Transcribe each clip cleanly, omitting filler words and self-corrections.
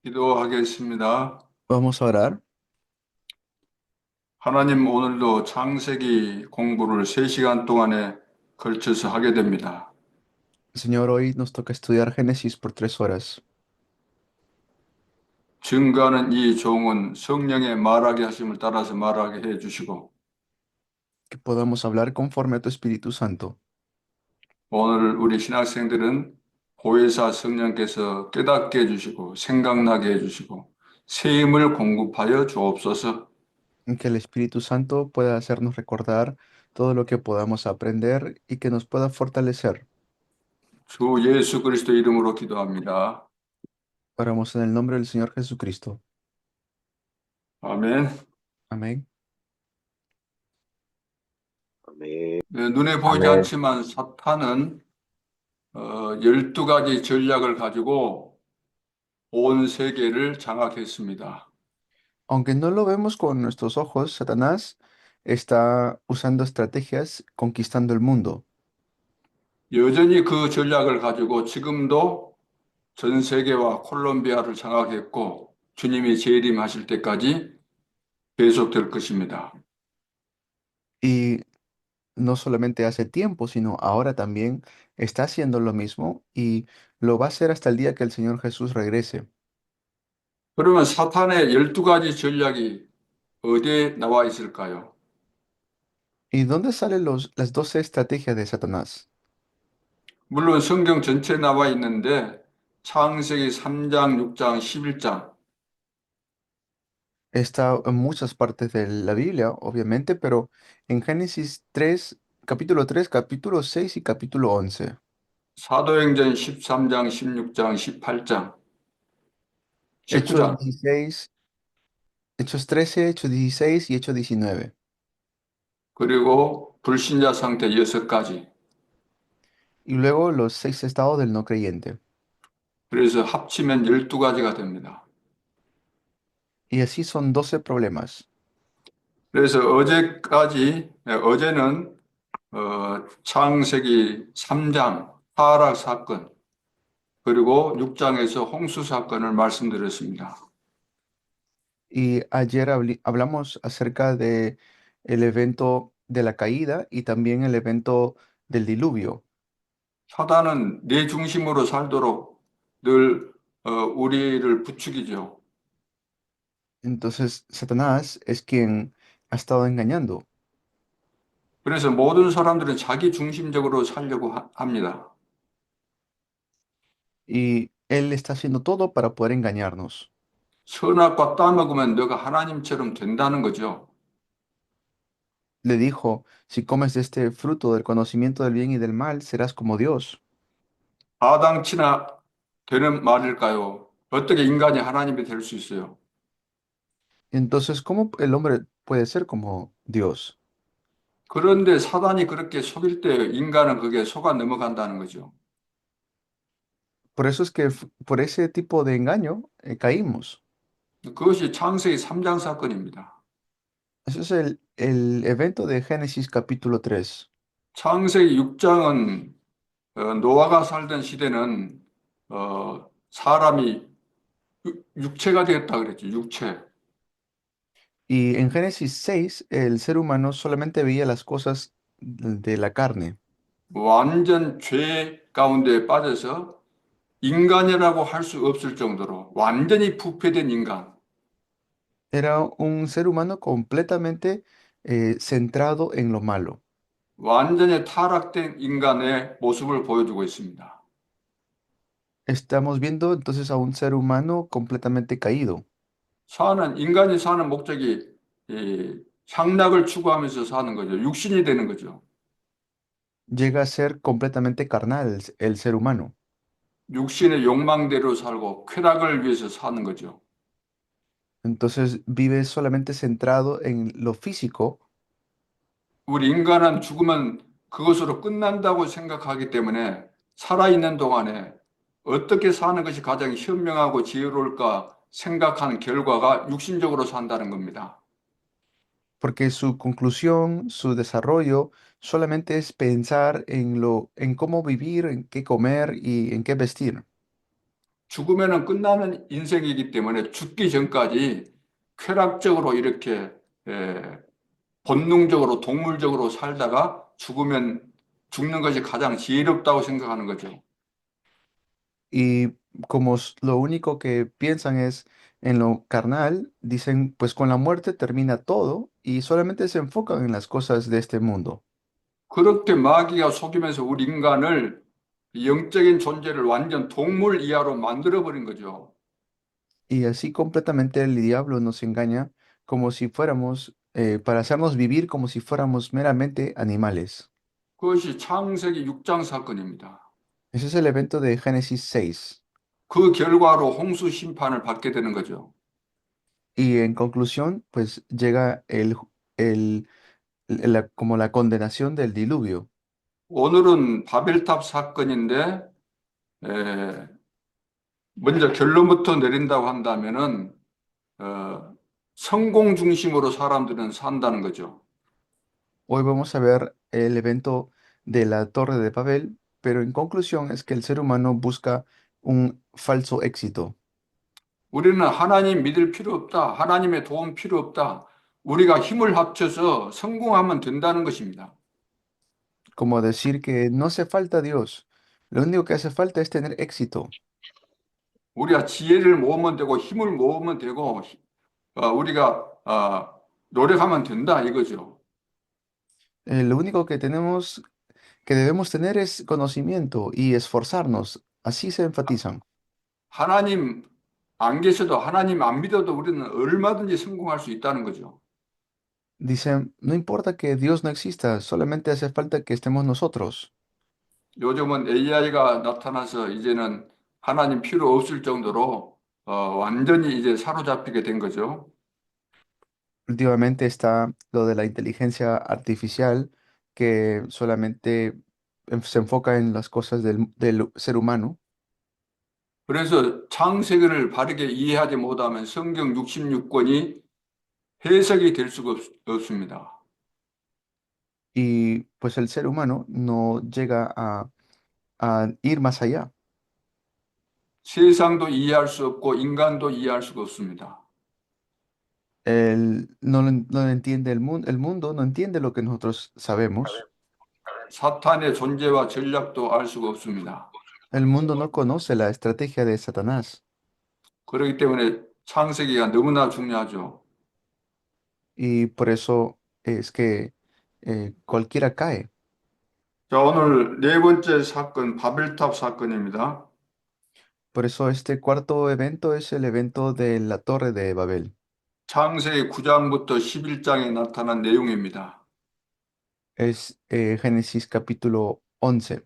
기도하겠습니다. Vamos a orar. 하나님, 오늘도 창세기 공부를 3시간 동안에 걸쳐서 하게 됩니다. Señor, hoy nos toca estudiar Génesis por 3 horas. 증거하는 이 종은 성령의 말하게 하심을 따라서 말하게 해 주시고, Que podamos hablar conforme a tu Espíritu Santo. 오늘 우리 신학생들은 보혜사 성령께서 깨닫게 해 주시고, 생각나게 해 주시고, 새 힘을 공급하여 주옵소서. Y que el Espíritu Santo pueda hacernos recordar todo lo que podamos aprender y que nos pueda fortalecer. 주 예수 그리스도 이름으로 기도합니다. Oramos en el nombre del Señor Jesucristo. 아멘. Amén. 아멘. 네, 눈에 보이지 아멘. 않지만 사탄은 12가지 전략을 가지고 온 세계를 장악했습니다. Aunque no lo vemos con nuestros ojos, Satanás está usando estrategias conquistando el mundo. 여전히 그 전략을 가지고 지금도 전 세계와 콜롬비아를 장악했고 주님이 재림하실 때까지 계속될 것입니다. Y no solamente hace tiempo, sino ahora también está haciendo lo mismo y lo va a hacer hasta el día que el Señor Jesús regrese. 그러면 사탄의 12가지 전략이 어디에 나와 있을까요? ¿Y dónde salen las 12 estrategias de Satanás? 물론 성경 전체에 나와 있는데 창세기 3장, 6장, 11장 Está en muchas partes de la Biblia, obviamente, pero en Génesis 3, capítulo 3, capítulo 6 y capítulo 11. 사도행전 13장, 16장, 18장, Hechos 19장 16, Hechos 13, Hechos 16 y Hechos 19. 그리고 불신자 상태 6가지. Y luego los 6 estados del no creyente. 그래서 합치면 12가지가 됩니다. Y así son 12 problemas. 그래서 어제는 창세기 3장 타락 사건, 그리고 6장에서 홍수 사건을 말씀드렸습니다. Y ayer hablamos acerca de el evento de la caída y también el evento del diluvio. 사단은 내 중심으로 살도록 늘 우리를 부추기죠. Entonces, Satanás es quien ha estado engañando 그래서 모든 사람들은 자기 중심적으로 살려고 합니다. y él está haciendo todo para poder engañarnos. 선악과 따먹으면 너가 하나님처럼 된다는 거죠. Le dijo, si comes de este fruto del conocimiento del bien y del mal, serás como Dios. 타당치나 되는 말일까요? 어떻게 인간이 하나님이 될 수 있어요? Entonces, ¿cómo el hombre puede ser como Dios? 그런데 사단이 그렇게 속일 때 인간은 그게 속아 넘어간다는 거죠. Por eso es que por ese tipo de engaño caímos. 그것이 창세기 3장 사건입니다. Ese es el evento de Génesis capítulo 3. 창세기 6장은 노아가 살던 시대는 사람이 육체가 되었다 그랬죠. 육체. Y en Génesis 6, el ser humano solamente veía las cosas de la carne. 완전 죄 가운데 빠져서 인간이라고 할 수 없을 정도로 완전히 부패된 인간. Era un ser humano completamente centrado en lo malo. 완전히 타락된 인간의 모습을 보여주고 있습니다. Estamos viendo entonces a un ser humano completamente caído. 인간이 사는 목적이 이 향락을 추구하면서 사는 거죠. 육신이 되는 거죠. Llega a ser completamente carnal el ser humano. 육신의 욕망대로 살고 쾌락을 위해서 사는 거죠. Entonces vive solamente centrado en lo físico. 우리 인간은 죽으면 그것으로 끝난다고 생각하기 때문에 살아있는 동안에 어떻게 사는 것이 가장 현명하고 지혜로울까 생각하는 결과가 육신적으로 산다는 겁니다. Porque su conclusión, su desarrollo, solamente es pensar en cómo vivir, en qué comer y en qué vestir. 죽으면은 끝나는 인생이기 때문에 죽기 전까지 쾌락적으로 이렇게 에, 본능적으로 동물적으로 살다가 죽는 것이 가장 지혜롭다고 생각하는 거죠. Y como lo único que piensan es en lo carnal, dicen, pues con la muerte termina todo y solamente se enfocan en las cosas de este mundo. 그렇게 마귀가 속이면서 우리 인간을 영적인 존재를 완전 동물 이하로 만들어 버린 거죠. Y así completamente el diablo nos engaña como si fuéramos, para hacernos vivir como si fuéramos meramente animales. 그것이 창세기 6장 사건입니다. Ese es el evento de Génesis 6. 그 결과로 홍수 심판을 받게 되는 거죠. Y en conclusión, pues llega el, como la condenación del diluvio. 오늘은 바벨탑 사건인데 에, 먼저 결론부터 내린다고 한다면은 성공 중심으로 사람들은 산다는 거죠. Hoy vamos a ver el evento de la Torre de Babel, pero en conclusión es que el ser humano busca un falso éxito, 우리는 하나님 믿을 필요 없다. 하나님의 도움 필요 없다. 우리가 힘을 합쳐서 성공하면 된다는 것입니다. como decir que no hace falta Dios, lo único que hace falta es tener éxito. 우리가 지혜를 모으면 되고 힘을 모으면 되고 우리가 노력하면 된다 이거죠. Lo único que tenemos, que debemos tener es conocimiento y esforzarnos, así se enfatizan. 하나님 안 계셔도 하나님 안 믿어도 우리는 얼마든지 성공할 수 있다는 거죠. Dicen, no importa que Dios no exista, solamente hace falta que estemos nosotros. 요즘은 AI가 나타나서 이제는 하나님 필요 없을 정도로 완전히 이제 사로잡히게 된 거죠. Últimamente está lo de la inteligencia artificial que solamente se enfoca en las cosas del ser humano. 그래서 창세기를 바르게 이해하지 못하면 성경 66권이 해석이 될 수가 없습니다. Y pues el ser humano no llega a ir más allá. 세상도 이해할 수 없고 인간도 이해할 수가 없습니다. Él no lo entiende el mundo no entiende lo que nosotros sabemos. 사탄의 존재와 전략도 알 수가 없습니다. El mundo no conoce la estrategia de Satanás 그렇기 때문에 창세기가 너무나 중요하죠. y por eso es que cualquiera cae. 자, 오늘 네 번째 사건, 바벨탑 사건입니다. Por eso este cuarto evento es el evento de la Torre de Babel. 창세기 9장부터 11장에 나타난 내용입니다. Es Génesis capítulo 11.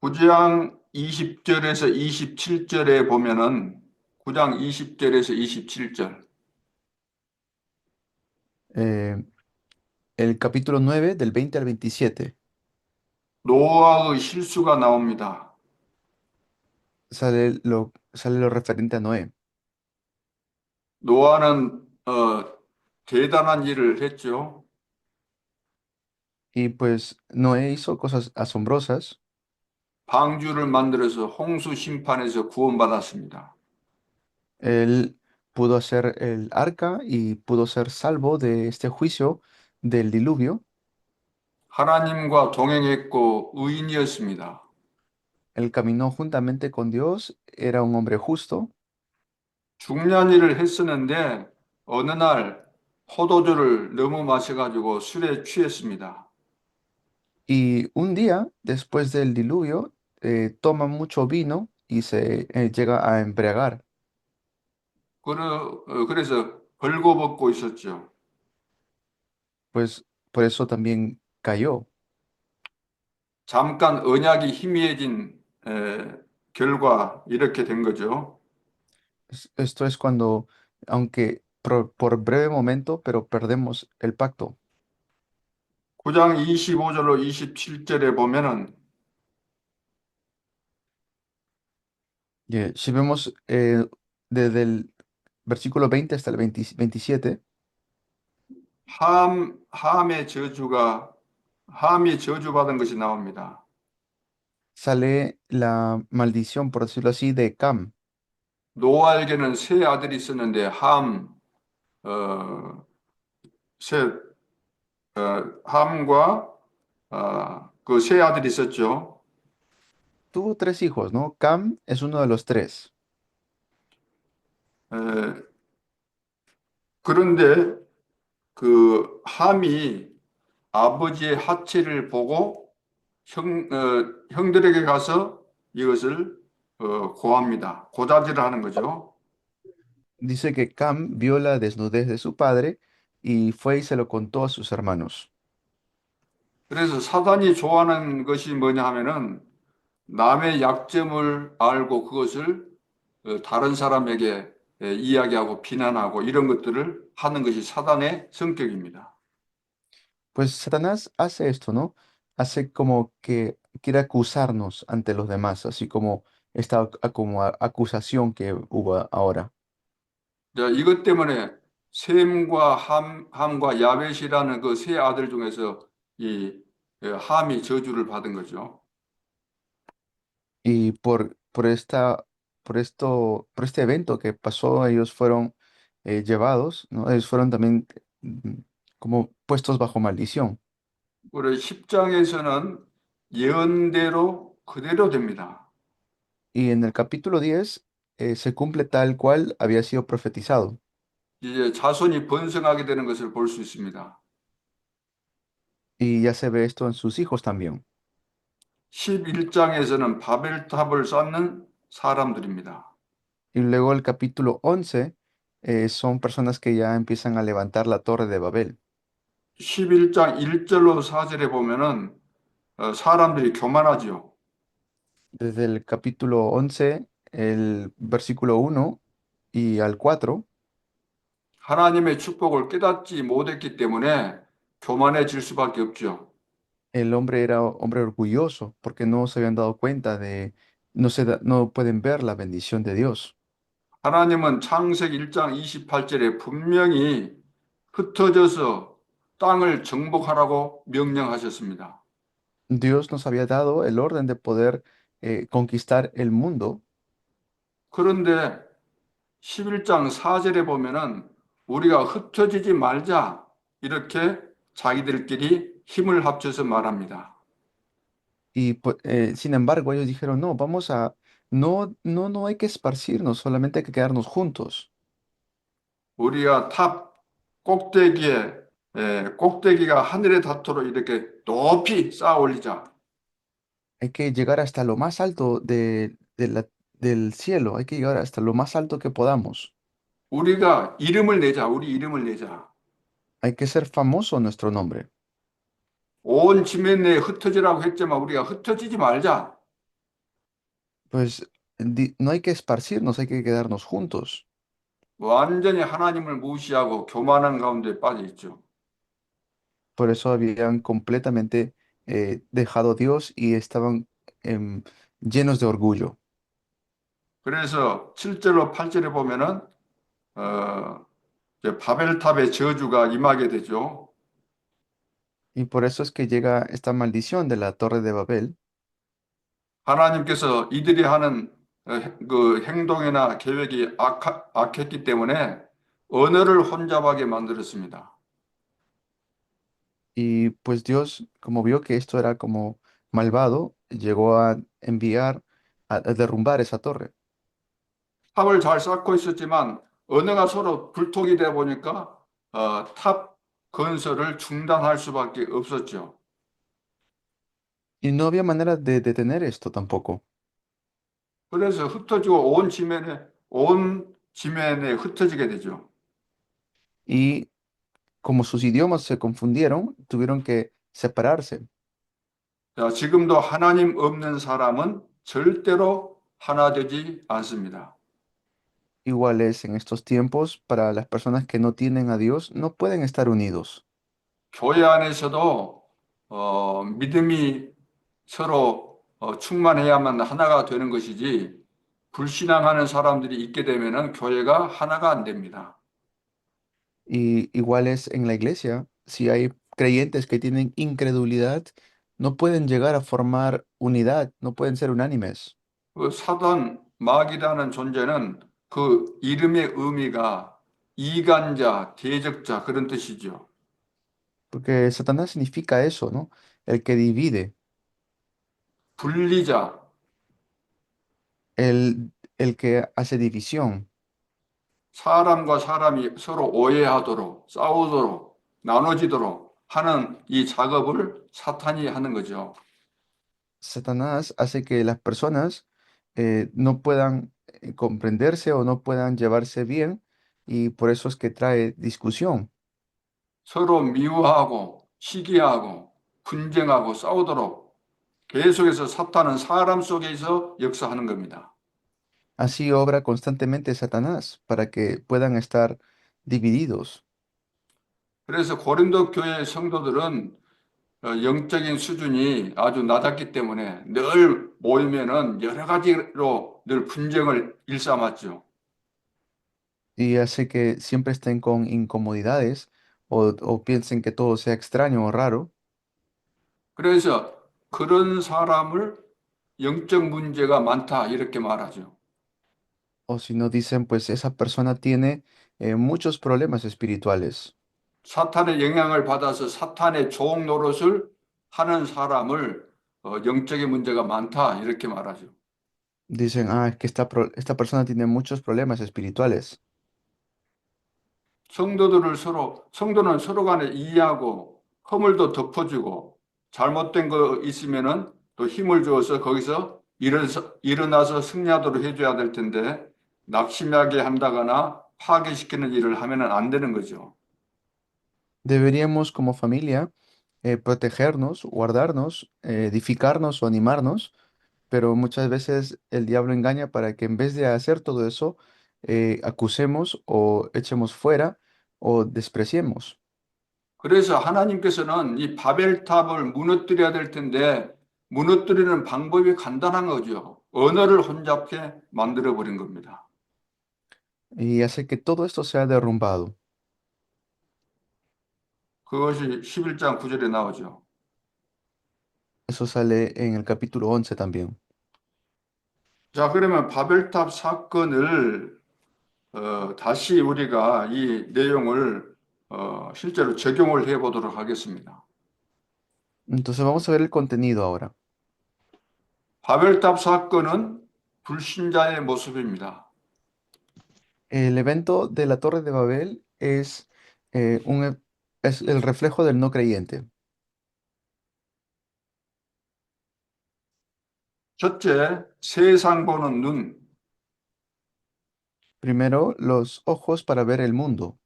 9장 20절에서 27절에 보면은 9장 20절에서 27절. eh, el capítulo 9 del 20 al 27 노아의 실수가 나옵니다. sale lo referente a Noé. 노아는 대단한 일을 했죠. Y pues Noé hizo cosas asombrosas. 방주를 만들어서 홍수 심판에서 구원받았습니다. Él pudo hacer el arca y pudo ser salvo de este juicio del diluvio. 하나님과 동행했고 의인이었습니다. Él caminó juntamente con Dios, era un hombre justo. 중요한 일을 했었는데 어느 날 포도주를 너무 마셔가지고 술에 취했습니다. Y un día, después del diluvio, toma mucho vino y se llega a embriagar. 그래서 벌거벗고 있었죠. Pues por eso también cayó. 잠깐 언약이 희미해진 결과 이렇게 된 거죠. Esto es cuando, aunque por breve momento, pero perdemos el pacto. 9장 25절로 27절에 보면은 Si vemos desde el versículo 20 hasta el 27, 함의 저주가 함이 저주받은 것이 나옵니다. sale la maldición, por decirlo así, de Cam. 노아에게는 세 아들이 있었는데 어, 세, 함과 그 세 아들이 있었죠. Tuvo tres hijos, ¿no? Cam es uno de los tres. 에, 그런데 그 함이 아버지의 하체를 보고 형들에게 가서 이것을 고합니다. 고자질을 하는 거죠. Dice que Cam vio la desnudez de su padre y fue y se lo contó a sus hermanos. 그래서 사단이 좋아하는 것이 뭐냐 하면은 남의 약점을 알고 그것을 다른 사람에게 이야기하고 비난하고 이런 것들을 하는 것이 사단의 성격입니다. Pues Satanás hace esto, ¿no? Hace como que quiere acusarnos ante los demás, así como esta acusación que hubo ahora. 자, 이것 때문에 셈과 함과 야벳이라는 그 세 아들 중에서 이 함이 저주를 받은 거죠. Y por este evento que pasó, ellos fueron llevados, ¿no? Ellos fueron también mm, como puestos bajo maldición. 우리 10장에서는 예언대로 그대로 됩니다. Y en el capítulo 10 se cumple tal cual había sido profetizado. 이제 자손이 번성하게 되는 것을 볼 수 있습니다. Y ya se ve esto en sus hijos también. 11장에서는 바벨탑을 쌓는 사람들입니다. Y luego el capítulo 11 son personas que ya empiezan a levantar la torre de Babel. 11장 1절로 4절에 보면은 사람들이 교만하지요. Desde el capítulo 11 el versículo 1 y al 4 하나님의 축복을 깨닫지 못했기 때문에 교만해질 수밖에 없죠. el hombre era hombre orgulloso porque no se habían dado cuenta de, no pueden ver la bendición de Dios. 하나님은 창세기 1장 28절에 분명히 흩어져서 땅을 정복하라고 명령하셨습니다. Dios nos había dado el orden de poder conquistar el mundo. 그런데 11장 4절에 보면은 우리가 흩어지지 말자 이렇게 자기들끼리 힘을 합쳐서 말합니다. Y sin embargo, ellos dijeron, no, no hay que esparcirnos, solamente hay que quedarnos juntos. 우리가 탑 꼭대기에 꼭대기가 하늘에 닿도록 이렇게 높이 쌓아 올리자. Hay que llegar hasta lo más alto del cielo, hay que llegar hasta lo más alto que podamos. 우리가 이름을 내자. 우리 이름을 내자. Hay que ser famoso nuestro nombre. 온 지면 내에 흩어지라고 했지만 우리가 흩어지지 말자. Pues no hay que esparcirnos, hay que quedarnos juntos. 완전히 하나님을 무시하고 교만한 가운데 빠져 있죠. Por eso habían completamente dejado a Dios y estaban llenos de orgullo. 그래서 7절로 8절에 보면은 어, 이제 바벨탑의 저주가 임하게 되죠. Y por eso es que llega esta maldición de la Torre de Babel. 하나님께서 이들이 하는 그 행동이나 계획이 악했기 때문에 언어를 혼잡하게 만들었습니다. Y pues Dios, como vio que esto era como malvado, llegó a enviar a derrumbar esa torre. 탑을 잘 쌓고 있었지만 언어가 서로 불통이 되다 보니까 탑 건설을 중단할 수밖에 없었죠. Y no había manera de detener esto tampoco. 그래서 흩어지고 온 지면에 흩어지게 되죠. Y como sus idiomas se confundieron, tuvieron que separarse. 자, 지금도 하나님 없는 사람은 절대로 하나 되지 않습니다. Igual es en estos tiempos, para las personas que no tienen a Dios, no pueden estar unidos. 교회 안에서도 믿음이 서로 충만해야만 하나가 되는 것이지 불신앙하는 사람들이 있게 되면은 교회가 하나가 안 됩니다. Y igual es en la iglesia, si hay creyentes que tienen incredulidad, no pueden llegar a formar unidad, no pueden ser unánimes, 그 사단 마귀라는 존재는 그 이름의 의미가 이간자, 대적자 그런 뜻이죠. porque Satanás significa eso, ¿no? El que divide, 분리자, el que hace división. 사람과 사람이 서로 오해하도록, 싸우도록, 나눠지도록 하는 이 작업을 사탄이 하는 거죠. Satanás hace que las personas no puedan comprenderse o no puedan llevarse bien y por eso es que trae discusión. 서로 미워하고 시기하고 분쟁하고 싸우도록 계속해서 사탄은 사람 속에서 역사하는 겁니다. Así obra constantemente Satanás para que puedan estar divididos. 그래서 고린도 교회 성도들은 영적인 수준이 아주 낮았기 때문에 늘 모이면은 여러 가지로 늘 분쟁을 일삼았죠. Y hace que siempre estén con incomodidades o piensen que todo sea extraño o raro, 그래서 그런 사람을 영적 문제가 많다 이렇게 말하죠. o si no dicen, pues esa persona tiene muchos problemas espirituales. 사탄의 영향을 받아서 사탄의 종 노릇을 하는 사람을 영적인 문제가 많다 이렇게 말하죠. Dicen, es que esta persona tiene muchos problemas espirituales. 성도는 서로 간에 이해하고 허물도 덮어주고 잘못된 거 있으면은 또 힘을 주어서 거기서 일어나서 승리하도록 해줘야 될 텐데 낙심하게 한다거나 파괴시키는 일을 하면은 안 되는 거죠. Deberíamos como familia protegernos, guardarnos, edificarnos o animarnos, pero muchas veces el diablo engaña para que en vez de hacer todo eso, acusemos o echemos fuera o despreciemos. 그래서 하나님께서는 이 바벨탑을 무너뜨려야 될 텐데 무너뜨리는 방법이 간단한 거죠. 언어를 혼잡게 만들어 버린 겁니다. Y hace que todo esto sea derrumbado. 그것이 11장 9절에 나오죠. Eso sale en el capítulo 11 también. 자, 그러면 바벨탑 사건을 다시 우리가 이 내용을 실제로 적용을 해 보도록 하겠습니다. Entonces vamos a ver el contenido ahora. 바벨탑 사건은 불신자의 모습입니다. El evento de la Torre de Babel es el reflejo del no creyente. 첫째, 세상 보는 눈. Primero, los ojos para ver el mundo.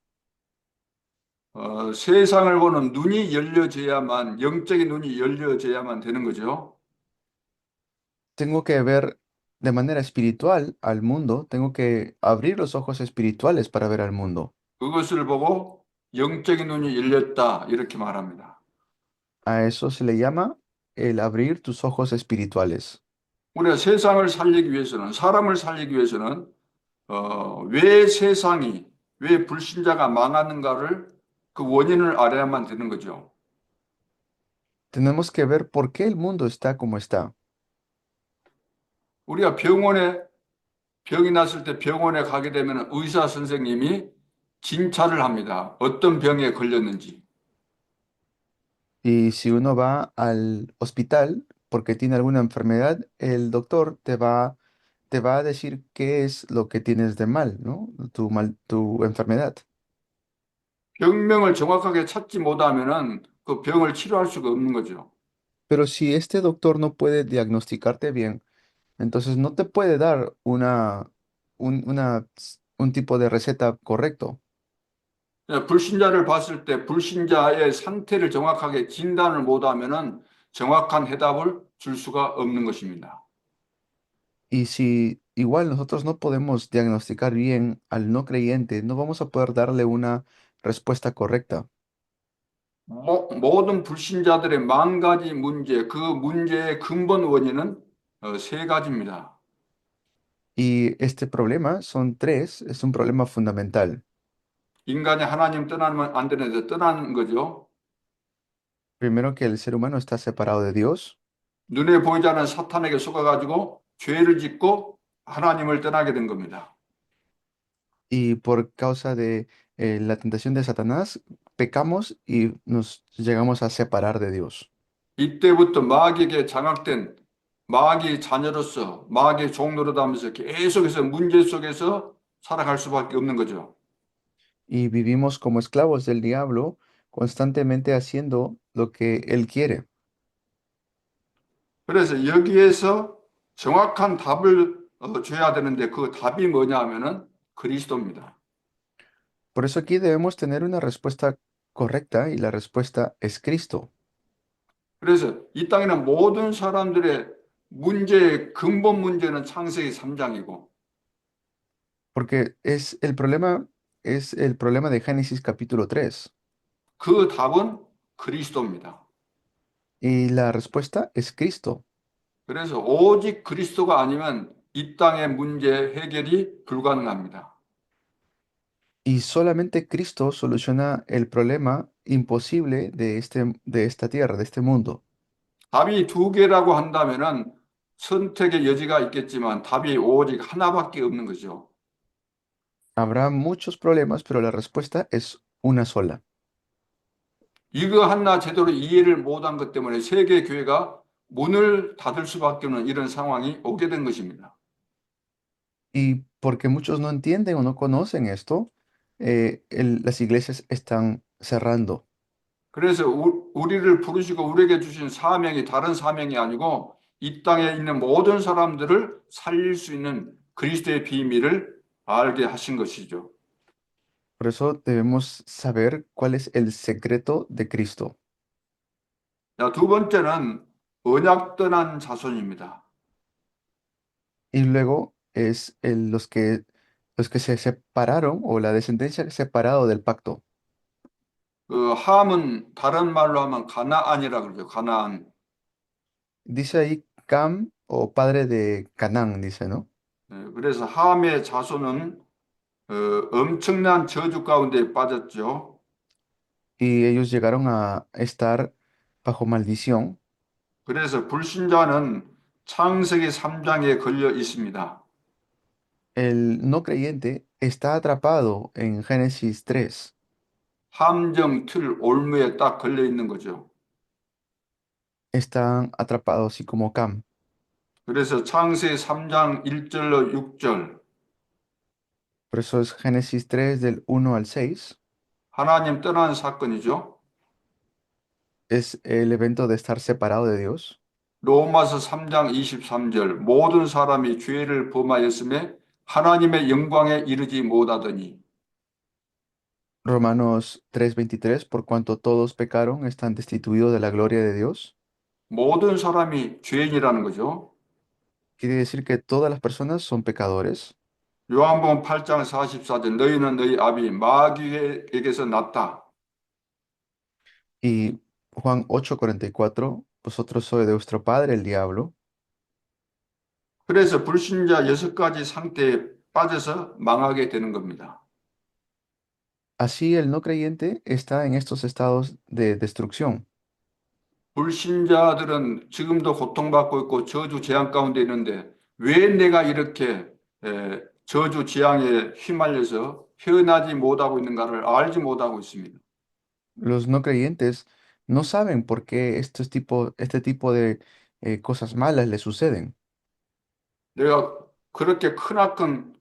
세상을 보는 눈이 열려져야만, 영적인 눈이 열려져야만 되는 거죠. Tengo que ver de manera espiritual al mundo, tengo que abrir los ojos espirituales para ver al mundo. 그것을 보고 영적인 눈이 열렸다, 이렇게 말합니다. A eso se le llama el abrir tus ojos espirituales. 우리가 세상을 살리기 위해서는, 사람을 살리기 위해서는, 왜 세상이, 왜 불신자가 망하는가를 그 원인을 알아야만 되는 거죠. Tenemos que ver por qué el mundo está como está. 우리가 병이 났을 때 병원에 가게 되면 의사 선생님이 진찰을 합니다. 어떤 병에 걸렸는지. Y si uno va al hospital porque tiene alguna enfermedad, el doctor te va a decir qué es lo que tienes de mal, ¿no? Tu enfermedad. 병명을 정확하게 찾지 못하면은 그 병을 치료할 수가 없는 거죠. Pero si este doctor no puede diagnosticarte bien, entonces no te puede dar un tipo de receta correcto. 불신자를 봤을 때 불신자의 상태를 정확하게 진단을 못하면은 정확한 해답을 줄 수가 없는 것입니다. Y si igual nosotros no podemos diagnosticar bien al no creyente, no vamos a poder darle una respuesta correcta. 모든 불신자들의 만 가지 문제, 그 문제의 근본 원인은 세 가지입니다. Y este problema son tres, es un problema fundamental. 인간이 하나님 떠나면 안 되는데 떠나는 거죠. Primero que el ser humano está separado de Dios 눈에 보이지 않는 사탄에게 속아가지고 죄를 짓고 하나님을 떠나게 된 겁니다. y por causa de la tentación de Satanás, pecamos y nos llegamos a separar de Dios. 이때부터 마귀에게 장악된 마귀 자녀로서 마귀의 종로로 하면서 계속해서 문제 속에서 살아갈 수밖에 없는 거죠. Y vivimos como esclavos del diablo, constantemente haciendo lo que él quiere. 그래서 여기에서 정확한 답을 줘야 되는데 그 답이 뭐냐 하면은 그리스도입니다. Por eso aquí debemos tener una respuesta correcta y la respuesta es Cristo. 그래서 이 땅에는 모든 사람들의 문제의 근본 문제는 창세기 3장이고 Porque es el problema de Génesis capítulo 3 그 답은 그리스도입니다. y la respuesta es Cristo. 그래서 오직 그리스도가 아니면 이 땅의 문제 해결이 불가능합니다. Y solamente Cristo soluciona el problema imposible de esta tierra, de este mundo. 답이 두 개라고 한다면은 선택의 여지가 있겠지만 답이 오직 하나밖에 없는 거죠. Habrá muchos problemas, pero la respuesta es una sola. 이거 하나 제대로 이해를 못한 것 때문에 세계 교회가 문을 닫을 수밖에 없는 이런 상황이 오게 된 것입니다. Y porque muchos no entienden o no conocen esto, las iglesias están cerrando. 그래서 우리를 부르시고 우리에게 주신 사명이 다른 사명이 아니고 이 땅에 있는 모든 사람들을 살릴 수 있는 그리스도의 비밀을 알게 하신 것이죠. Por eso debemos saber cuál es el secreto de Cristo. 자, 두 번째는 언약 떠난 자손입니다. Y luego es los que se separaron o la descendencia separado del pacto. 그 함은 다른 말로 하면 가나안이라 그러죠. 가나안. Dice ahí Cam o padre de Canaán, dice, ¿no? 그래서 함의 자손은 엄청난 저주 가운데 빠졌죠. Y ellos llegaron a estar bajo maldición. 그래서 불신자는 창세기 3장에 걸려 있습니다. El no creyente está atrapado en Génesis 3. 함정 틀 올무에 딱 걸려 있는 거죠. Están atrapados así como Cam. 그래서 창세기 3장 1절로 6절 Por eso es Génesis 3 del 1 al 6. 하나님 떠난 사건이죠. Es el evento de estar separado de Dios. 로마서 3장 23절 모든 사람이 죄를 범하였음에 하나님의 영광에 이르지 못하더니 Romanos 3:23, por cuanto todos pecaron, están destituidos de la gloria de Dios. 모든 사람이 죄인이라는 거죠. Quiere decir que todas las personas son pecadores. 요한복음 8장 44절 너희는 너희 아비 마귀에게서 났다. Y Juan 8:44, vosotros sois de vuestro padre el diablo. 그래서 불신자 6가지 상태에 빠져서 망하게 되는 겁니다. Así el no creyente está en estos estados de destrucción. 불신자들은 지금도 고통받고 있고 저주 재앙 가운데 있는데 왜 내가 이렇게 저주 재앙에 휘말려서 헤어나지 못하고 있는가를 알지 못하고 있습니다. Los no creyentes no saben por qué este tipo de cosas malas les suceden. 내가 그렇게 크나큰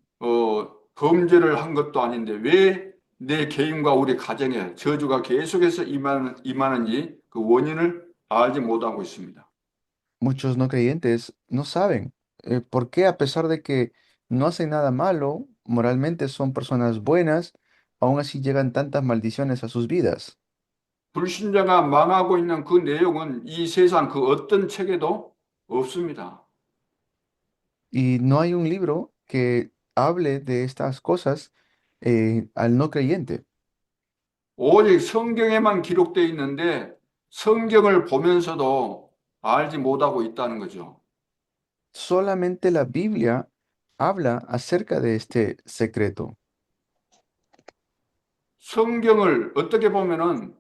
범죄를 한 것도 아닌데 왜 내 개인과 우리 가정에 저주가 계속해서 임하는지 그 원인을 알지 못하고 있습니다. Muchos no creyentes no saben por qué, a pesar de que no hacen nada malo, moralmente son personas buenas, aún así llegan tantas maldiciones a sus vidas. 불신자가 망하고 있는 그 내용은 이 세상 그 어떤 책에도 없습니다. Y no hay un libro que hable de estas cosas al no creyente. 오직 성경에만 기록되어 있는데 성경을 보면서도 알지 못하고 있다는 거죠. Solamente la Biblia habla acerca de este secreto. 성경을 어떻게 보면은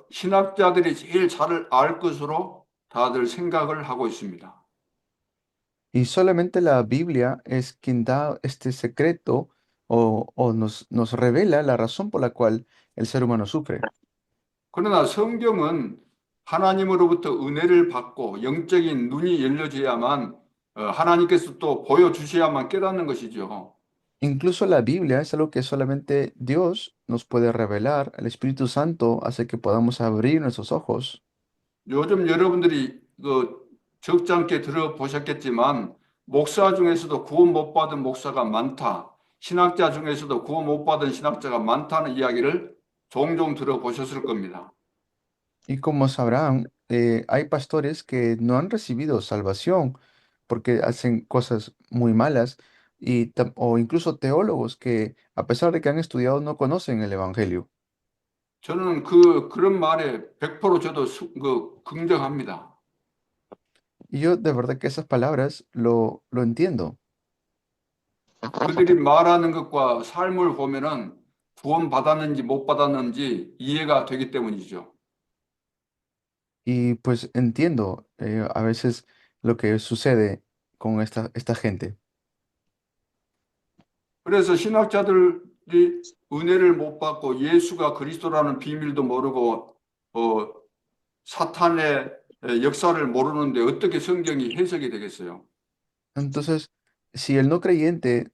신학자들이 제일 잘 알 것으로 다들 생각을 하고 있습니다. Y solamente la Biblia es quien da este secreto o nos revela la razón por la cual el ser humano sufre. 그러나 성경은 하나님으로부터 은혜를 받고 영적인 눈이 열려져야만 하나님께서 또 보여주셔야만 깨닫는 것이죠. Incluso la Biblia es algo que solamente Dios nos puede revelar. El Espíritu Santo hace que podamos abrir nuestros ojos. 요즘 여러분들이 적잖게 들어보셨겠지만 목사 중에서도 구원 못 받은 목사가 많다. 신학자 중에서도 구원 못 받은 신학자가 많다는 이야기를 종종 들어보셨을 겁니다. Y como sabrán, hay pastores que no han recibido salvación porque hacen cosas muy malas o incluso teólogos que a pesar de que han estudiado no conocen el Evangelio. 저는 그런 말에 100% 저도 긍정합니다. Y yo de verdad que esas palabras lo entiendo. 그들이 말하는 것과 삶을 보면은 구원 받았는지 못 받았는지 이해가 되기 때문이죠. Y pues entiendo a veces lo que sucede con esta gente. 그래서 신학자들이 은혜를 못 받고 예수가 그리스도라는 비밀도 모르고 사탄의 역사를 모르는데 어떻게 성경이 해석이 되겠어요? Entonces, si el no creyente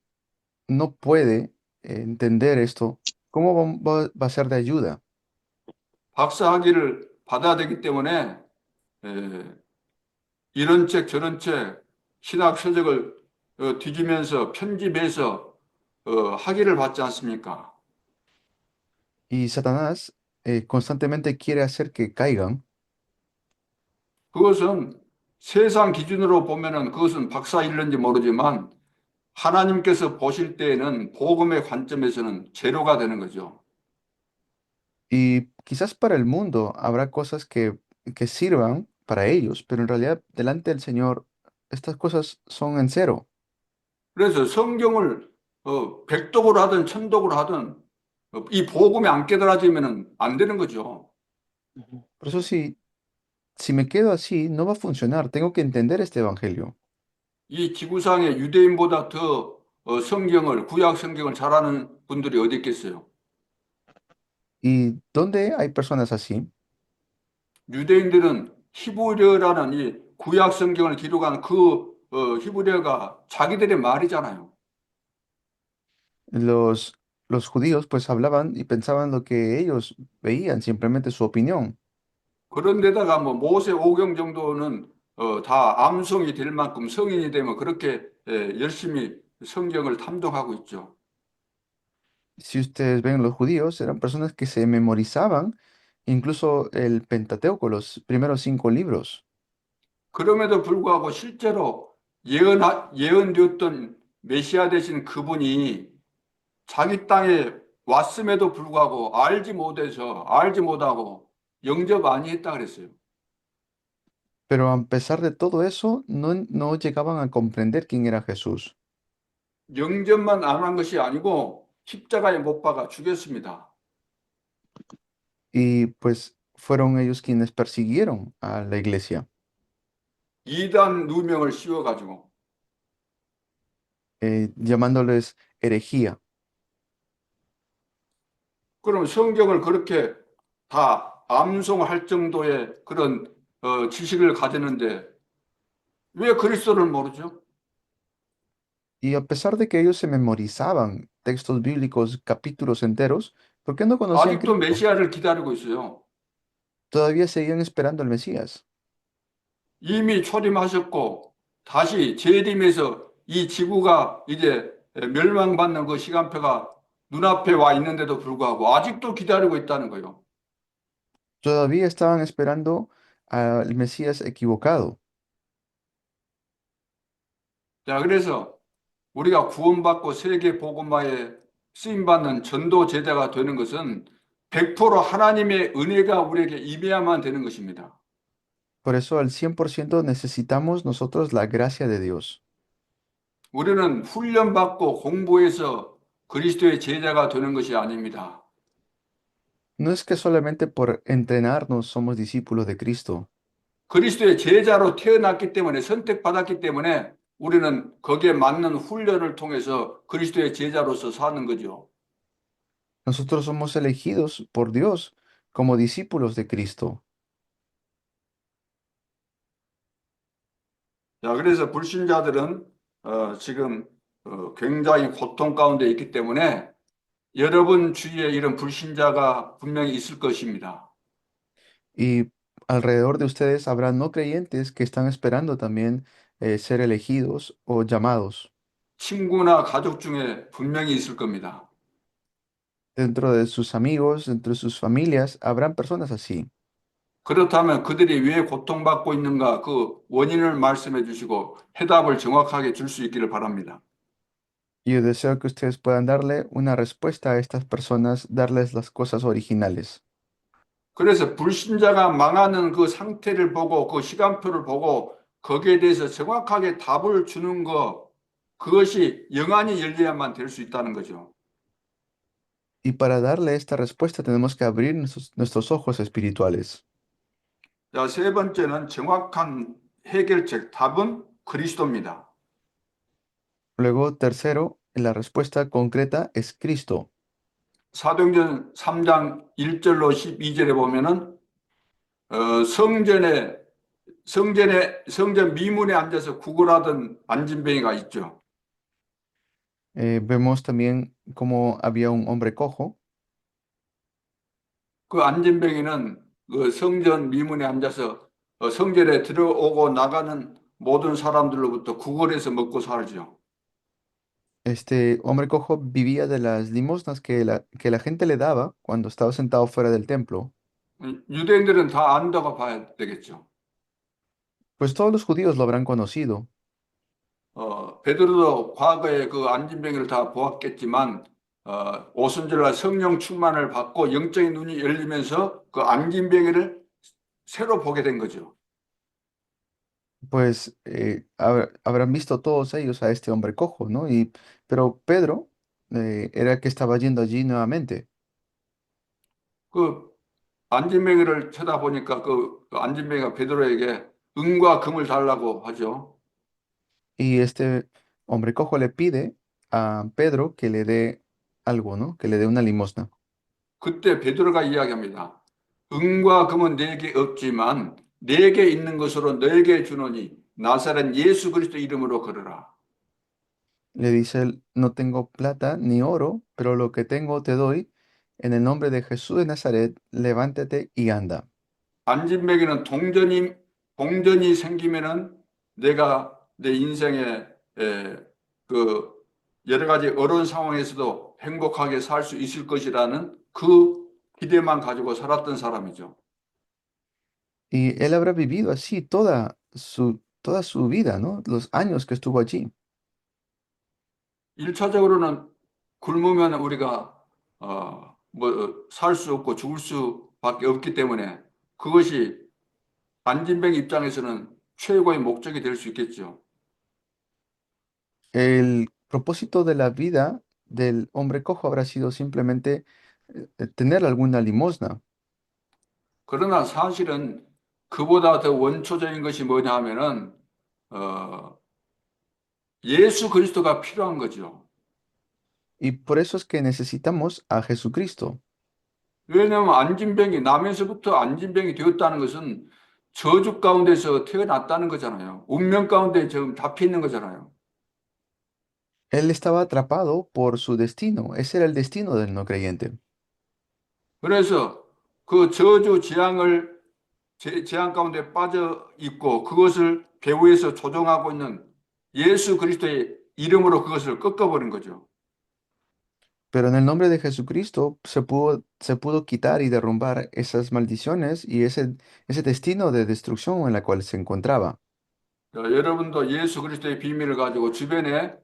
no puede entender esto, ¿cómo va a ser de ayuda? 박사 학위를 받아야 되기 때문에 에, 이런 책 저런 책 신학 서적을 뒤지면서 편집해서 학위를 받지 않습니까? Y Satanás constantemente quiere hacer que caigan. 그것은 세상 기준으로 보면은 그것은 박사 일른지 모르지만 하나님께서 보실 때에는 복음의 관점에서는 제로가 되는 거죠. Y quizás para el mundo habrá cosas que sirvan para ellos, pero en realidad delante del Señor estas cosas son en cero. 그래서 성경을 백독으로 하든 천독으로 하든 이 복음이 안 깨달아지면은 안 되는 거죠. Por eso si me quedo así, no va a funcionar. Tengo que entender este evangelio. 이 지구상에 유대인보다 더 성경을 구약 성경을 잘하는 분들이 어디 있겠어요? ¿Y dónde hay personas así? 유대인들은 히브리어라는 이 구약 성경을 기록한 히브리어가 자기들의 말이잖아요. Los, los judíos pues hablaban y pensaban lo que ellos veían, simplemente su opinión. 그런데다가 뭐 모세 오경 정도는 다 암송이 될 만큼 성인이 되면 그렇게 열심히 성경을 탐독하고 있죠. Si ustedes ven, los judíos eran personas que se memorizaban incluso el Pentateuco, los primeros 5 libros. 그럼에도 불구하고 실제로 예언되었던 메시아 되신 그분이 자기 땅에 왔음에도 불구하고 알지 못하고 영접 많이 했다 그랬어요. Pero a pesar de todo eso, no llegaban a comprender quién era Jesús. 영접만 안 한 것이 아니고 십자가에 못 박아 죽였습니다. Y pues fueron ellos quienes persiguieron a la iglesia, 이단 누명을 씌워가지고 llamándoles herejía. 그럼 성경을 그렇게 다 암송할 정도의 그런 지식을 가졌는데 왜 그리스도를 모르죠? Y a pesar de que ellos se memorizaban textos bíblicos, capítulos enteros, ¿por qué no conocían a 아직도 Cristo? 메시아를 기다리고 있어요. Todavía seguían esperando al Mesías. 이미 초림하셨고 다시 재림해서 이 지구가 이제 멸망받는 그 시간표가 눈앞에 와 있는데도 불구하고 아직도 기다리고 있다는 거예요. Todavía estaban esperando al Mesías equivocado. 자, 그래서 우리가 구원받고 세계 복음화에 쓰임받는 전도 제자가 되는 것은 100% 하나님의 은혜가 우리에게 임해야만 되는 것입니다. Por eso al 100% necesitamos nosotros la gracia de Dios. 우리는 훈련받고 공부해서 그리스도의 제자가 되는 것이 아닙니다. No es que solamente por entrenarnos somos discípulos de Cristo. 그리스도의 제자로 태어났기 때문에 선택받았기 때문에 우리는 거기에 맞는 훈련을 통해서 그리스도의 제자로서 사는 거죠. Nosotros somos elegidos por Dios como discípulos de Cristo. 자, 그래서 불신자들은 지금 굉장히 고통 가운데 있기 때문에 여러분 주위에 이런 불신자가 분명히 있을 것입니다. Y alrededor de ustedes habrá no creyentes que están esperando también ser elegidos o llamados. 친구나 가족 중에 분명히 있을 겁니다. Dentro de sus amigos, dentro de sus familias, habrán personas así. 그렇다면 그들이 왜 고통받고 있는가 그 원인을 말씀해 주시고 해답을 정확하게 줄 수 있기를 바랍니다. Y yo deseo que ustedes puedan darle una respuesta a estas personas, darles las cosas originales. 그래서 불신자가 망하는 그 상태를 보고 그 시간표를 보고 거기에 대해서 정확하게 답을 주는 것 그것이 영안이 열려야만 될 수 있다는 거죠. Y para darle esta respuesta tenemos que abrir nuestros ojos espirituales. 자, 세 번째는 정확한 해결책 답은 그리스도입니다. Luego, tercero, la respuesta concreta es Cristo. 사도행전 3장 1절로 12절에 보면은 성전에 성전 미문에 앉아서 구걸하던 안진뱅이가 있죠. Vemos también cómo había un hombre cojo. 그 안진뱅이는 그 성전 미문에 앉아서 성전에 들어오고 나가는 모든 사람들로부터 구걸해서 먹고 살죠. Este hombre cojo vivía de las limosnas que la gente le daba cuando estaba sentado fuera del templo. 유대인들은 다 안다고 봐야 되겠죠. Pues todos los judíos lo habrán conocido. 베드로도 과거에 그 안진뱅이를 다 보았겠지만 오순절날 성령 충만을 받고 영적인 눈이 열리면서 그 안진뱅이를 새로 보게 된 거죠. Pues habrán visto todos ellos a este hombre cojo, ¿no? Pero Pedro era el que estaba yendo allí nuevamente. 그 안진뱅이를 쳐다보니까 그 안진뱅이가 베드로에게 은과 금을 달라고 하죠. Y este hombre cojo le pide a Pedro que le dé algo, ¿no? Que le dé una limosna. 그때 베드로가 이야기합니다. 은과 금은 내게 없지만 내게 있는 것으로 너에게 주노니 나사렛 예수 그리스도 이름으로 걸으라. Le dice él, no tengo plata ni oro, pero lo que tengo te doy. En el nombre de Jesús de Nazaret, levántate y anda. 안진뱅이는 동전이 생기면은 내가 내 인생에 그 여러 가지 어려운 상황에서도 행복하게 살 수 있을 것이라는 그 기대만 가지고 살았던 사람이죠. Y él habrá vivido así toda su vida, ¿no? Los años que estuvo allí. 일차적으로는 굶으면 우리가 뭐 살 수 없고 죽을 수밖에 없기 때문에 그것이 안진뱅 입장에서는 최고의 목적이 될 수 있겠죠. El propósito de la vida del hombre cojo habrá sido simplemente tener alguna limosna. 그러나 사실은 그보다 더 원초적인 것이 뭐냐 하면은 어, 예수 그리스도가 필요한 거죠. Y por eso es que necesitamos a Jesucristo. 왜냐하면 안진뱅이 남에서부터 안진뱅이 되었다는 것은 저주 가운데서 태어났다는 거잖아요. 운명 가운데 지금 잡혀 있는 거잖아요. Él estaba atrapado por su destino. Ese era el destino del no creyente. 그래서 그 저주 재앙 가운데 빠져 있고 그것을 배후에서 조종하고 있는 예수 그리스도의 이름으로 그것을 꺾어버린 거죠. Pero en el nombre de Jesucristo se pudo quitar y derrumbar esas maldiciones y ese destino de destrucción en la cual se encontraba. 여러분도 예수 그리스도의 비밀을 가지고 주변에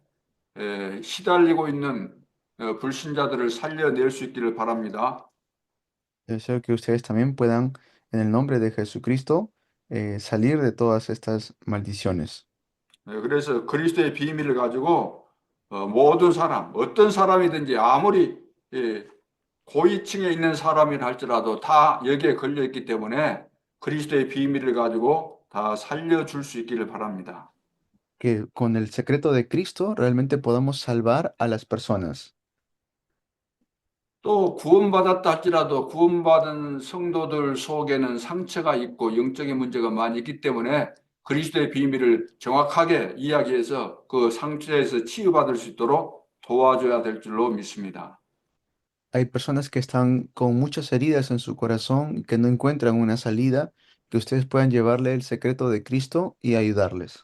시달리고 있는 불신자들을 살려낼 수 있기를 바랍니다. Deseo que ustedes también puedan, en el nombre de Jesucristo, salir de todas estas maldiciones. 그래서 그리스도의 비밀을 가지고 모든 사람, 어떤 사람이든지 아무리 예, 고위층에 있는 사람이라 할지라도 다 여기에 걸려 있기 때문에 그리스도의 비밀을 가지고 다 살려줄 수 있기를 바랍니다. Que con el secreto de Cristo realmente podamos salvar a las personas. 또 구원받았다 할지라도 구원받은 성도들 속에는 상처가 있고 영적인 문제가 많이 있기 때문에 그리스도의 비밀을 정확하게 이야기해서 그 상처에서 치유받을 수 있도록 도와줘야 될 줄로 믿습니다. Hay personas que están con muchas heridas en su corazón y que no encuentran una salida, que ustedes puedan llevarle el secreto de Cristo y ayudarles.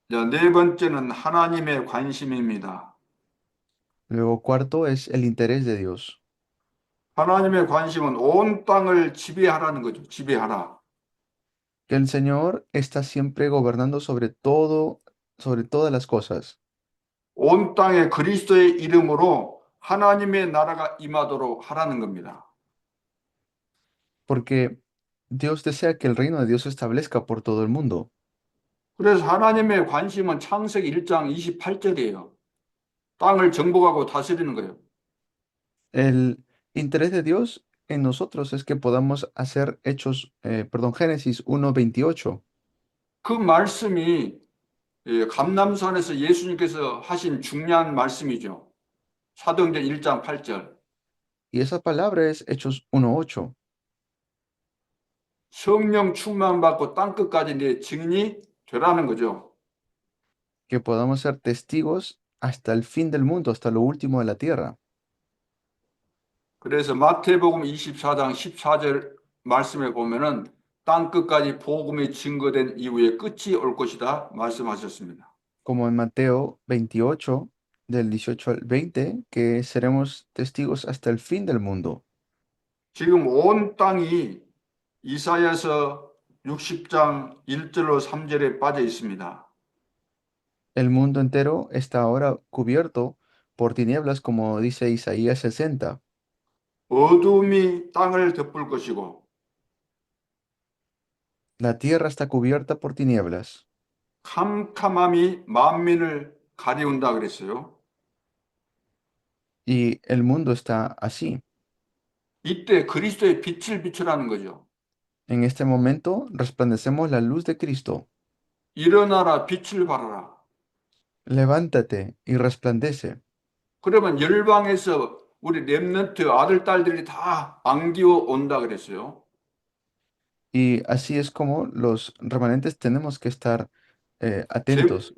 자, 네 번째는 하나님의 관심입니다. Luego, cuarto es el interés de Dios. 하나님의 관심은 온 땅을 지배하라는 거죠. 지배하라. Que el Señor está siempre gobernando sobre todo, sobre todas las cosas, 온 땅에 그리스도의 이름으로 하나님의 나라가 임하도록 하라는 겁니다. porque Dios desea que el reino de Dios se establezca por todo el mundo. 그래서 하나님의 관심은 창세기 1장 28절이에요. 땅을 정복하고 다스리는 거예요. El interés de Dios en nosotros es que podamos hacer Génesis 1:28. 그 말씀이 감남산에서 예수님께서 하신 중요한 말씀이죠. 사도행전 1장 8절. Y esa palabra es Hechos 1:8, 성령 충만받고 땅끝까지 내 증인이 되라는 거죠. que podamos ser testigos hasta el fin del mundo, hasta lo último de la tierra. 그래서 마태복음 24장 14절 말씀에 보면은 땅끝까지 복음이 증거된 이후에 끝이 올 것이다 말씀하셨습니다. Como en Mateo 28, del 18 al 20, que seremos testigos hasta el fin del mundo. 지금 온 땅이 이사야서 60장 1절로 3절에 빠져 있습니다. El mundo entero está ahora cubierto por tinieblas, como dice Isaías 60. 어둠이 땅을 덮을 것이고 La tierra está cubierta por tinieblas 캄캄함이 만민을 가리운다 그랬어요. y el mundo está así. 이때 그리스도의 빛을 비추라는 거죠. En este momento resplandecemos la luz de Cristo. 일어나라 빛을 발하라. Levántate y resplandece. 그러면 열방에서 우리 렘넌트 아들 딸들이 다 안기어 온다 그랬어요. Y así es como los remanentes tenemos que estar 재, atentos,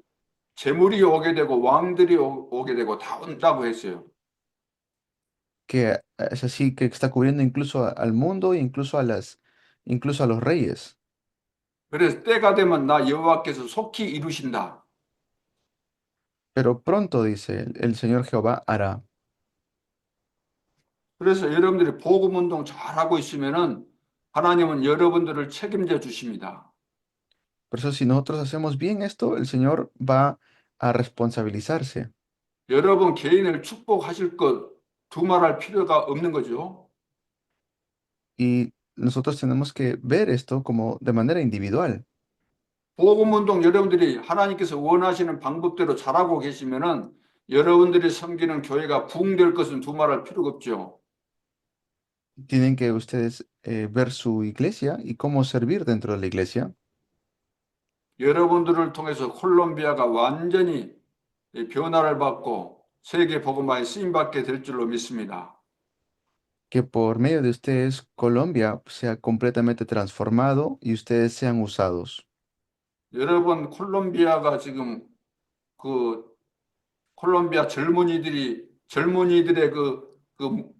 재물이 오게 되고 왕들이 오게 되고 다 온다고 했어요. que es así que está cubriendo incluso al mundo e incluso a los reyes. 그래서 때가 되면 나 여호와께서 속히 이루신다. Pero pronto, dice el Señor Jehová, hará. 그래서 여러분들이 복음 운동 잘하고 있으면은 하나님은 여러분들을 책임져 주십니다. Por eso, si nosotros hacemos bien esto, el Señor va a responsabilizarse. 여러분 개인을 축복하실 것 두말할 필요가 없는 거죠. Y nosotros tenemos que ver esto como de manera individual. 복음 운동 여러분들이 하나님께서 원하시는 방법대로 잘하고 계시면은 여러분들이 섬기는 교회가 부흥될 것은 두말할 필요가 없죠. Tienen que ustedes ver su iglesia y cómo servir dentro de la iglesia. 여러분들을 통해서 콜롬비아가 완전히 변화를 받고 세계 복음화에 쓰임 받게 될 줄로 믿습니다. Que por medio de ustedes Colombia sea completamente transformado y ustedes sean usados. 여러분 콜롬비아가 지금 그 콜롬비아 젊은이들의 그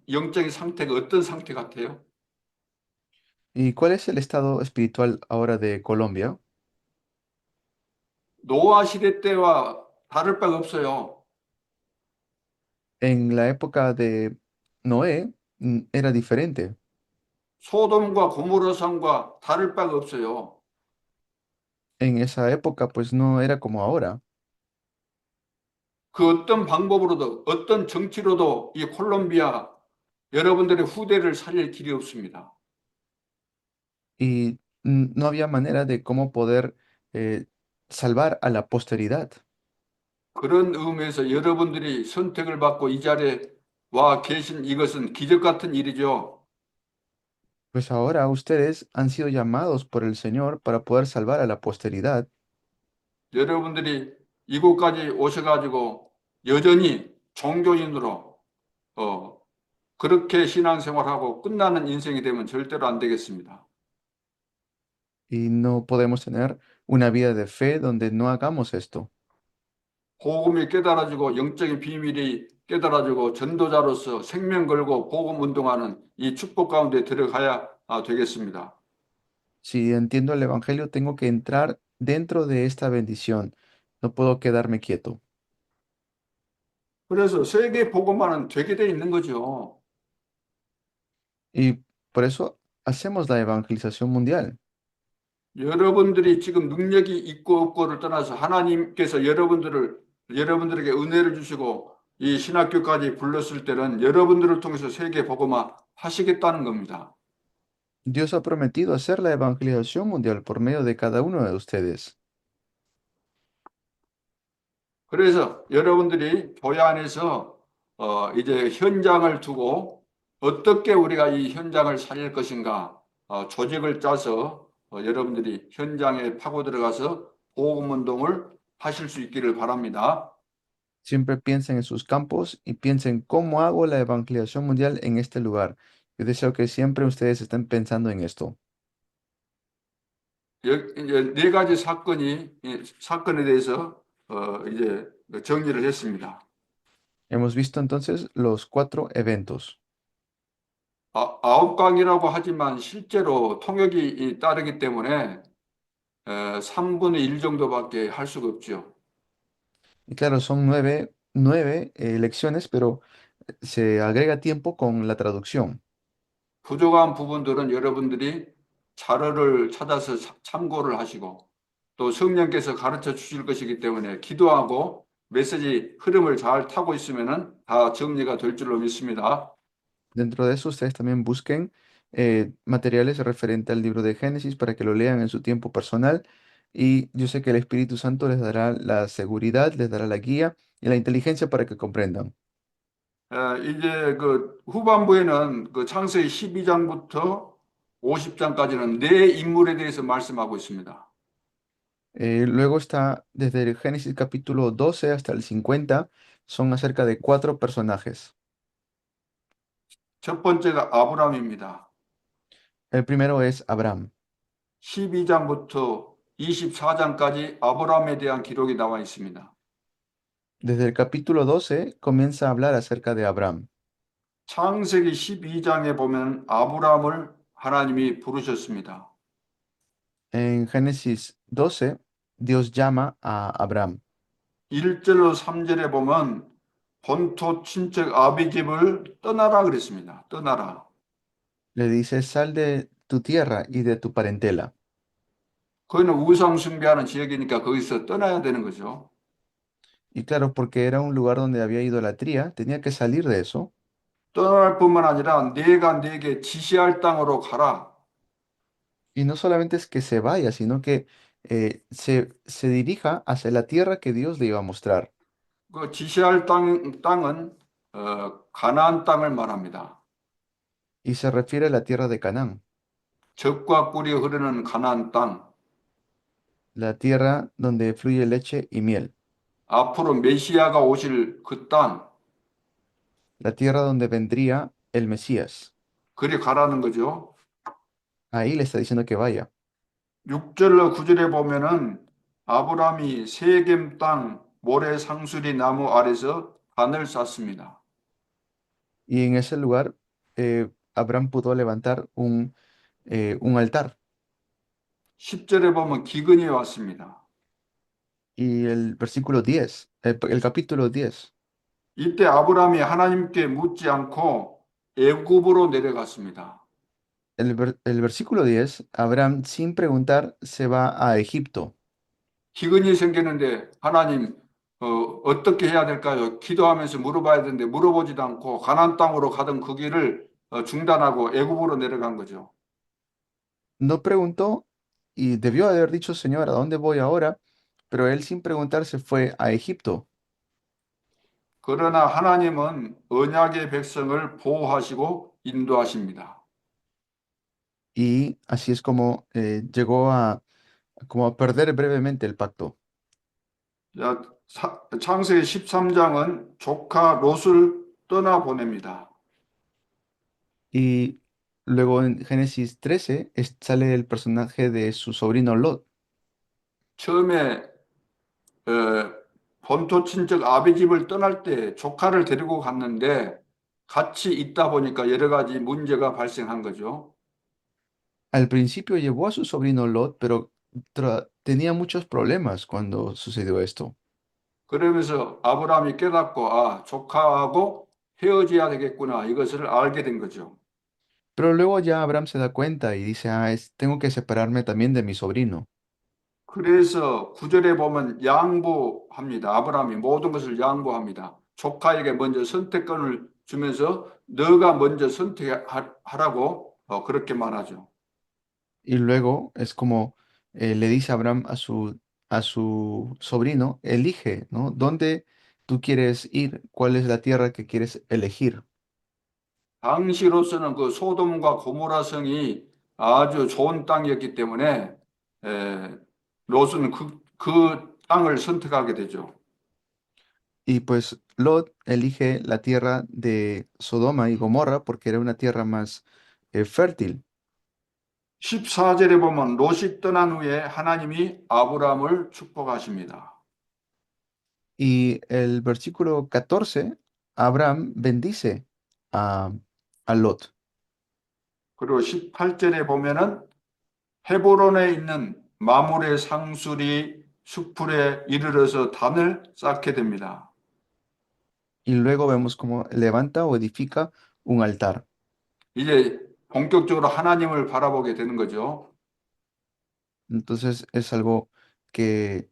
영적인 상태가 어떤 상태 같아요? ¿Y cuál es el estado espiritual ahora de Colombia? 노아 시대 때와 다를 바가 없어요. En la época de Noé era diferente. 소돔과 고모라 성과 다를 바가 없어요. En esa época pues no era como ahora. 그 어떤 방법으로도 어떤 정치로도 이 콜롬비아 여러분들의 후대를 살릴 길이 없습니다. Y no había manera de cómo poder salvar a la posteridad. 그런 의미에서 여러분들이 선택을 받고 이 자리에 계신 이것은 기적 같은 일이죠. Pues ahora ustedes han sido llamados por el Señor para poder salvar a la posteridad. 여러분들이 이곳까지 오셔가지고 여전히 종교인으로 어, 그렇게 신앙생활하고 끝나는 인생이 되면 절대로 안 되겠습니다. Y no podemos tener una vida de fe donde no hagamos esto. 복음이 깨달아지고 영적인 비밀이 깨달아지고 전도자로서 생명 걸고 복음 운동하는 이 축복 가운데 들어가야 되겠습니다. Si entiendo el Evangelio, tengo que entrar dentro de esta bendición. No puedo quedarme quieto. 그래서 세계 복음화는 되게 돼 있는 거죠. Y por eso hacemos la evangelización mundial. 여러분들이 지금 능력이 있고 없고를 떠나서 하나님께서 여러분들에게 은혜를 주시고 이 신학교까지 불렀을 때는 여러분들을 통해서 세계 복음화 하시겠다는 겁니다. Dios ha prometido hacer la evangelización mundial por medio de cada uno de ustedes. 그래서 여러분들이 교회 안에서 이제 현장을 두고 어떻게 우리가 이 현장을 살릴 것인가 조직을 짜서 여러분들이 현장에 파고 들어가서 복음 운동을 하실 수 있기를 바랍니다. Siempre piensen en sus campos y piensen cómo hago la evangelización mundial en este lugar. Yo deseo que siempre ustedes estén pensando en esto. 이제 네 가지 사건에 대해서 이제 정리를 했습니다. Hemos visto entonces los 4 eventos. 9강이라고 하지만 실제로 통역이 따르기 때문에 3분의 1 정도밖에 할 수가 없죠. Y claro, son nueve lecciones, pero se agrega tiempo con la traducción. 부족한 부분들은 여러분들이 자료를 찾아서 참고를 하시고 또 성령께서 가르쳐 주실 것이기 때문에 기도하고 메시지 흐름을 잘 타고 있으면은 다 정리가 될 줄로 믿습니다. Dentro de eso, ustedes también busquen materiales referente al libro de Génesis para que lo lean en su tiempo personal. Y yo sé que el Espíritu Santo les dará la seguridad, les dará la guía y la inteligencia para que comprendan. 이제 그 후반부에는 그 창세기 12장부터 50장까지는 네 인물에 대해서 말씀하고 있습니다. Luego está desde el Génesis capítulo 12 hasta el 50, son acerca de 4 personajes. 첫 번째가 아브람입니다. El primero es Abraham. 12장부터 24장까지 아브람에 대한 기록이 나와 있습니다. Desde el capítulo 12 comienza a hablar acerca de Abraham. 창세기 12장에 보면 아브람을 하나님이 부르셨습니다. En Génesis 12, Dios llama a Abraham. 1절로 3절에 보면 본토 친척 아비집을 떠나라 그랬습니다. 떠나라. Le dice, sal de tu tierra y de tu parentela. 거기는 우상 숭배하는 지역이니까 거기서 떠나야 되는 거죠. Y claro, porque era un lugar donde había idolatría, tenía que salir de eso. 떠날 뿐만 아니라 내가 내게 지시할 땅으로 가라. Y no solamente es que se vaya, sino que se dirija hacia la tierra que Dios le iba a mostrar. 그 지시할 땅은 가나안 땅을 말합니다. Y se refiere a la tierra de Canaán, 젖과 꿀이 흐르는 가나안 땅. la tierra donde fluye leche y miel, 앞으로 메시아가 오실 그 땅. la tierra donde vendría el Mesías. 그리 가라는 거죠. Ahí le está diciendo que vaya. 6절로 9절에 보면은 아브라함이 세겜 땅 모래 상수리 나무 아래서 단을 쌓습니다. Y en ese lugar, Abraham pudo levantar un altar. 10절에 보면 기근이 왔습니다. Y el versículo 10, el capítulo 10. 이때 아브라함이 하나님께 묻지 않고 애굽으로 내려갔습니다. El versículo 10, Abraham sin preguntar se va a Egipto. 기근이 생기는데 하나님 어떻게 해야 될까요? 기도하면서 물어봐야 되는데 물어보지도 않고 가나안 땅으로 가던 그 길을 중단하고 애굽으로 내려간 거죠. No preguntó y debió haber dicho, Señor, ¿a dónde voy ahora? Pero él sin preguntar se fue a Egipto. 그러나 하나님은 언약의 백성을 보호하시고 인도하십니다. Y así es como llegó como a perder brevemente el pacto. 자, 창세기 13장은 조카 롯을 떠나보냅니다. Y luego en Génesis 13 sale el personaje de su sobrino Lot. 처음에 본토 친척 아비 집을 떠날 때 조카를 데리고 갔는데 같이 있다 보니까 여러 가지 문제가 발생한 거죠. Al principio llevó a su sobrino Lot, pero tenía muchos problemas cuando sucedió esto. 그러면서 아브라함이 깨닫고 아, 조카하고 헤어져야 되겠구나 이것을 알게 된 거죠. Pero luego ya Abraham se da cuenta y dice, tengo que separarme también de mi sobrino. 그래서 구절에 보면 양보합니다. 아브라함이 모든 것을 양보합니다. 조카에게 먼저 선택권을 주면서 너가 먼저 선택하라고 그렇게 말하죠. Y luego es como le dice Abraham a su sobrino, elige, ¿no? ¿Dónde tú quieres ir? ¿Cuál es la tierra que quieres elegir? 당시로서는 그 소돔과 고모라 성이 아주 좋은 땅이었기 때문에 에, 롯은 그 땅을 선택하게 되죠. Y pues Lot elige la tierra de Sodoma y Gomorra porque era una tierra más fértil. 14절에 보면 롯이 떠난 후에 하나님이 아브라함을 축복하십니다. Y el versículo 14, Abraham bendice a, a Lot. 그리고 18절에 보면은 헤브론에 있는 마물의 상술이 수풀에 이르러서 단을 쌓게 됩니다. Y luego vemos cómo levanta o edifica un altar. 이제 본격적으로 하나님을 바라보게 되는 거죠. Entonces es algo que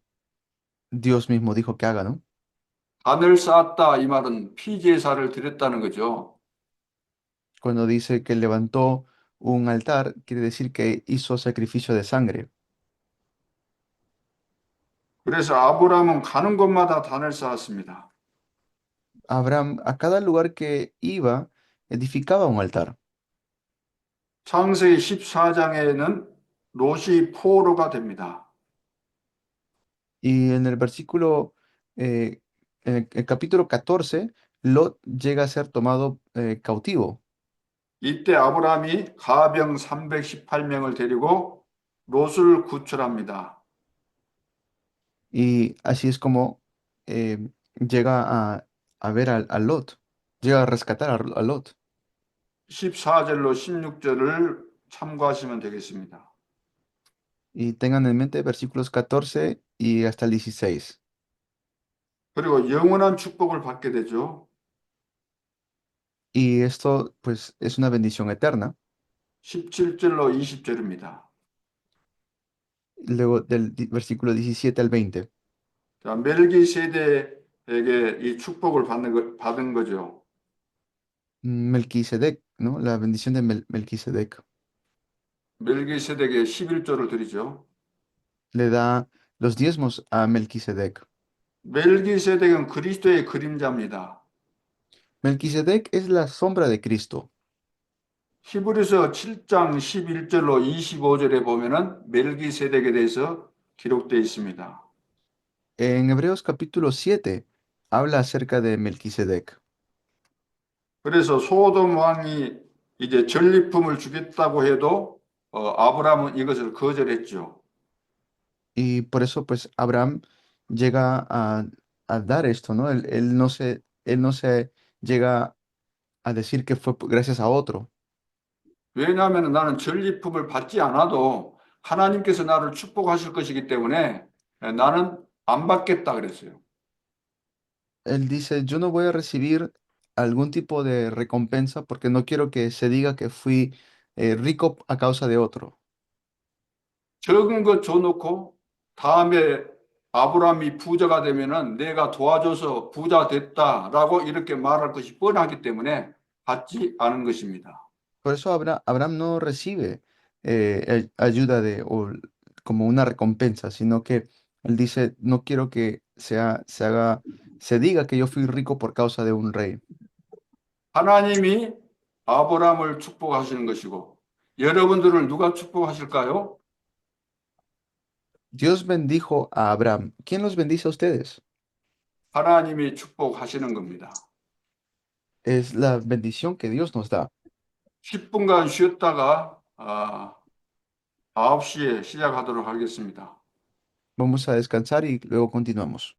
Dios mismo dijo que haga, ¿no? 단을 쌓았다 이 말은 피제사를 드렸다는 거죠. Cuando dice que levantó un altar, quiere decir que hizo sacrificio de sangre. 그래서 아브라함은 가는 곳마다 단을 쌓았습니다. Abraham, a cada lugar que iba, edificaba un altar. 창세기 14장에는 롯이 포로가 됩니다. Y en el versículo, en el capítulo 14, Lot llega a ser tomado cautivo. 이때 아브라함이 가병 318명을 데리고 롯을 구출합니다. Y así es como llega a ver a Lot, llega a rescatar a Lot. 14절로 16절을 참고하시면 되겠습니다. Y tengan en mente versículos 14 y hasta el 16. 그리고 영원한 축복을 받게 되죠. Y esto, pues, es una bendición eterna. 17절로 20절입니다. Luego del versículo 17 al 20. 자, 멜기세덱에게 이 축복을 받은 거죠. Melquisedec, ¿no? La bendición de Melquisedec. 멜기세덱에 11조를 드리죠. Le da los diezmos a Melquisedec. 멜기세덱은 그리스도의 그림자입니다. Melquisedec es la sombra de Cristo. 히브리서 7장 11절로 25절에 보면은 멜기세덱에 대해서 기록되어 있습니다. En Hebreos capítulo 7 habla acerca de Melquisedec. 그래서 소돔 왕이 이제 전리품을 주겠다고 해도 아브라함은 이것을 거절했죠. Y por eso, pues, Abraham llega a dar esto, ¿no? Él no se llega a decir que fue gracias a otro. 왜냐하면 나는 전리품을 받지 않아도 하나님께서 나를 축복하실 것이기 때문에 나는 안 받겠다 그랬어요. Él dice, yo no voy a recibir algún tipo de recompensa porque no quiero que se diga que fui rico a causa de otro. 적은 것 줘놓고 다음에 아브라함이 부자가 되면은 내가 도와줘서 부자 됐다라고 이렇게 말할 것이 뻔하기 때문에 받지 않은 것입니다. Por eso Abraham no recibe ayuda como una recompensa, sino que Él dice, no quiero que se diga que yo fui rico por causa de un rey. 하나님이 아브라함을 축복하시는 것이고 여러분들을 누가 축복하실까요? Dios bendijo a Abraham. ¿Quién los bendice a ustedes? 하나님이 축복하시는 겁니다. Es la bendición que Dios nos da. 10분간 쉬었다가 9시에 시작하도록 하겠습니다. Vamos a descansar y luego continuamos.